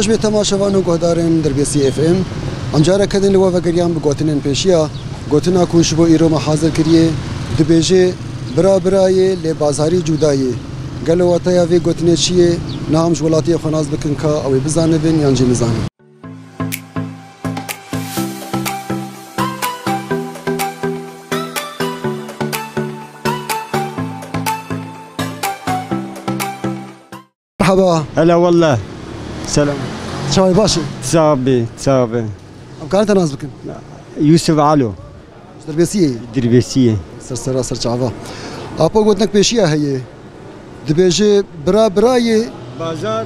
خوش به تماشاوان و گهدارن دربیسی اف ام انجاره کدن لوا وگریان بگوتنن پیشیا گوتنا کنش بو ایرو حاضر کریه دبیجه برا برای لی بازاری جدایی گلو واتیا وی گوتنه چیه نامش ولاتی خناز بکن که او بزانه بین یانجی نزانه مرحبا هلا والله سلام شوي باشا صابي امكانت ناز بكن يوسف علو دربيسيه سر چاوا اپا گوتنك پیشیا هي دبيجه برا براي بازار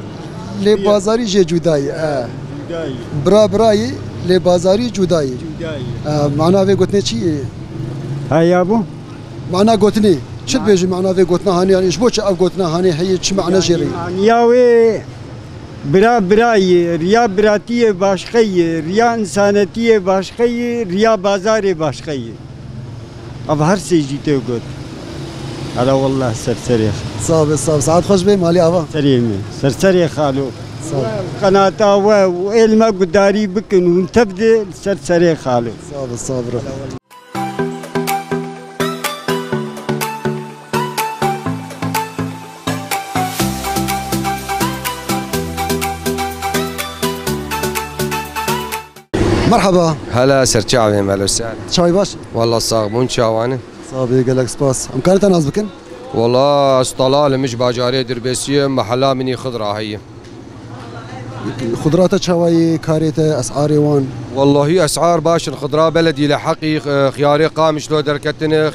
لي بازاري جداي برا براي لي بازاري جداي معناه في گوتنه چي هيا ابو معناه گوتنه چت بيجي معناه في گوتنه هاني يعني ايش بوچ او گوتنه هاني هي چ معنى جري ياوي برا براي ريا براتيه باشقي ريا انسانتيه باشقي ريا بازاري باشقي اب هر شيء جيته قلت هلا والله سرسري صاب ساعات خوش بي مالي ابا سريمي سرسري خالو قناة وإلما قداري بكن وانتبدي سرسري خالو صابر مرحبا هلا سرچاوي مالو وسهلا شاي باش والله صاغبون شاوانه صابي قالك سباس امكانت ناز بكن والله اسطلال مش باجاريه دربيسيه محلا مني خضره هي خضرات شواي كاريته اسعاري وان والله هي اسعار باش الخضراء بلدي لحقي خياري قامش لو دركتني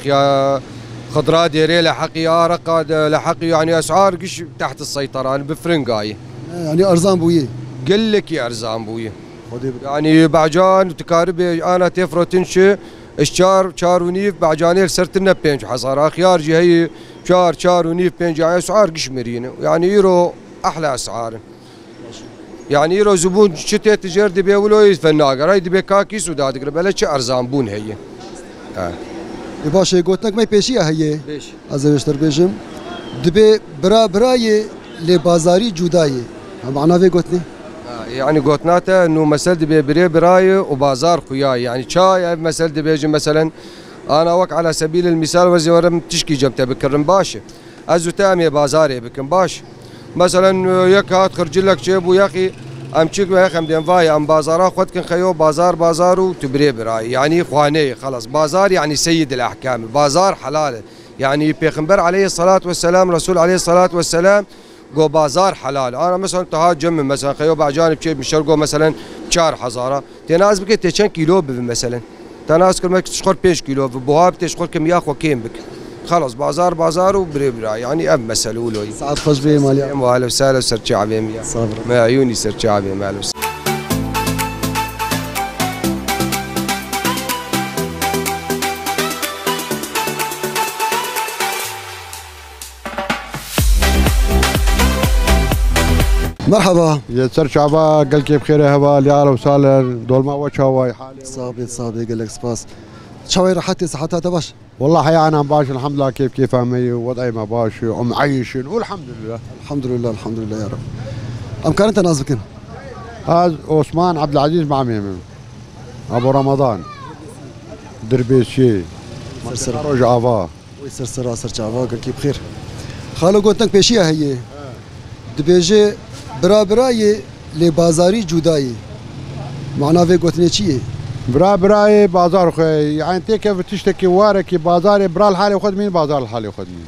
خضراء ديري لحقي ارق لحقي يعني اسعار قش تحت السيطره انا بفرنقاي يعني ارزان بويه قل لك يا ارزان بويه يعني بعجان وتكاربي انا تفرو تنشي شار ونيف بعجانيل سرتنا بينج حصار خيار جي هي شار ونيف بينج اسعار قشمرينه يعني يرو احلى اسعار يعني يرو زبون شتي تجار دبي ولو فناقر هاي دبي كاكيس ودادقر بلش ارزان بون هي باشه گوتنك ما پیشیه هي از وشتر بيجم دبي برا براي لي بازاري جداي معناه في گوتني يعني قوتناته انه مثل دبي بري براي وبازار خياي يعني شاي مثل دبي مثلا انا وك على سبيل المثال وزي ورم تشكي جبته بكرم باشا ازو تامي بازاري بكم باش مثلا يك هات خرج لك شيبو يا اخي ام تشيك يا اخي ام دنفاي ام بازار خد كن خيو بازار وتبري براي يعني اخواني خلاص بازار يعني سيد الاحكام بازار حلال يعني بيغمبر عليه الصلاه والسلام رسول عليه الصلاه والسلام جو بازار حلال انا مثلا تهاد جم مثلا خيو بعجانب شيء مشرقو مثلا 4 حزاره تناز بك تشن كيلو مثلا تناز كل تشخر 5 كيلو بوهاب تشخر كم ياخو كيم بك خلص بازار وبريبرا يعني اب مسلولو ساعات خوش بي مالي اهلا وسهلا سرچ عبيم يا صبر ما عيوني سرچ عبيم مالو مرحبا يا سر شعبا قال كيف خير هوا لي اهلا وسهلا دول ما وجهوا حالي صابي قال لك سباس شوي راحتي صحتها تباش والله حيا انا باش الحمد لله كيف امي وضعي ما باش ومعيش والحمد لله الحمد لله يا رب امكان انت ناس بكن هذا عثمان عبد العزيز مع ميمن ابو رمضان دربيشي سرسر افا سرسر جافا قال كيف خير خالو قلت لك بيشيه هي دبيجي برا براي لي بازاري جداي معناه في قلتني چيه براي بازار خوي يعني انت كيف تشتكي وارك بازار برا الحالي وخذ مين بازار الحالي وخذ مين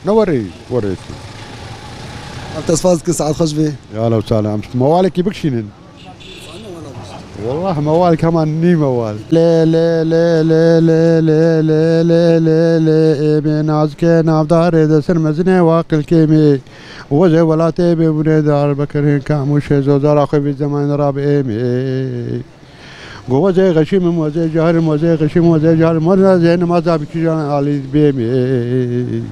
نوريك انت صفازك ساعات خوش بي يا هلا وسهلا موالك يبكشين والله موال كمان ني موال لا لا لا لا لا لا لا لا لا لا بنازك نافدار دسر مزنه واقل كيمي وجه ولا تبي بندار بكرين كاموش زوزار اخي بالزمان رابئي وجه غشيم وجه جهر وجه غشيم وجه جهر مرنا زين ما ذا بكيان علي بيمي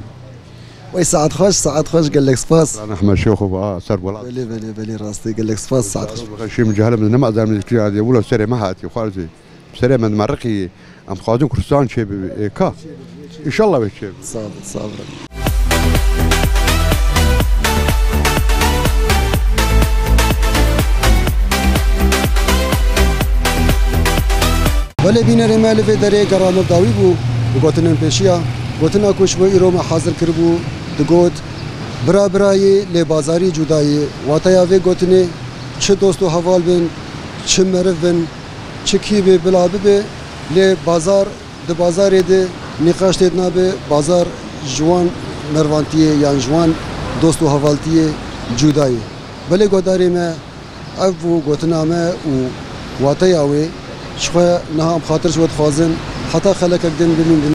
وي ساعات خوش قال لك سباس انا احمد شيخ سر ولا بلي راستي قال لك سباس ساعات خوش غشيم جهر من ما ذا من هذه ولا سري ما هاتي خالتي سري من مرقي ام خادم كرسان شي كا ان شاء الله بشي صابر ولی بینر مال و دره گرام داوی بو گوتنن پیشیا گوتنا کوش و ایرو ما حاضر کربو دگوت برا برای لی بازاری جدایی واتیا و گوتنه چه دوست و حوال بین چه مرف بین چه کی به بلا به لی بازار د بازار ده نقاش تید نابه بازار جوان مروانتیه یان جوان دوست و حوالتیه جدایی ولی گوداری ما او گوتنا ما و واتیا و شخوا نها خاطر شود خوازن حتی خلق اقدن ببین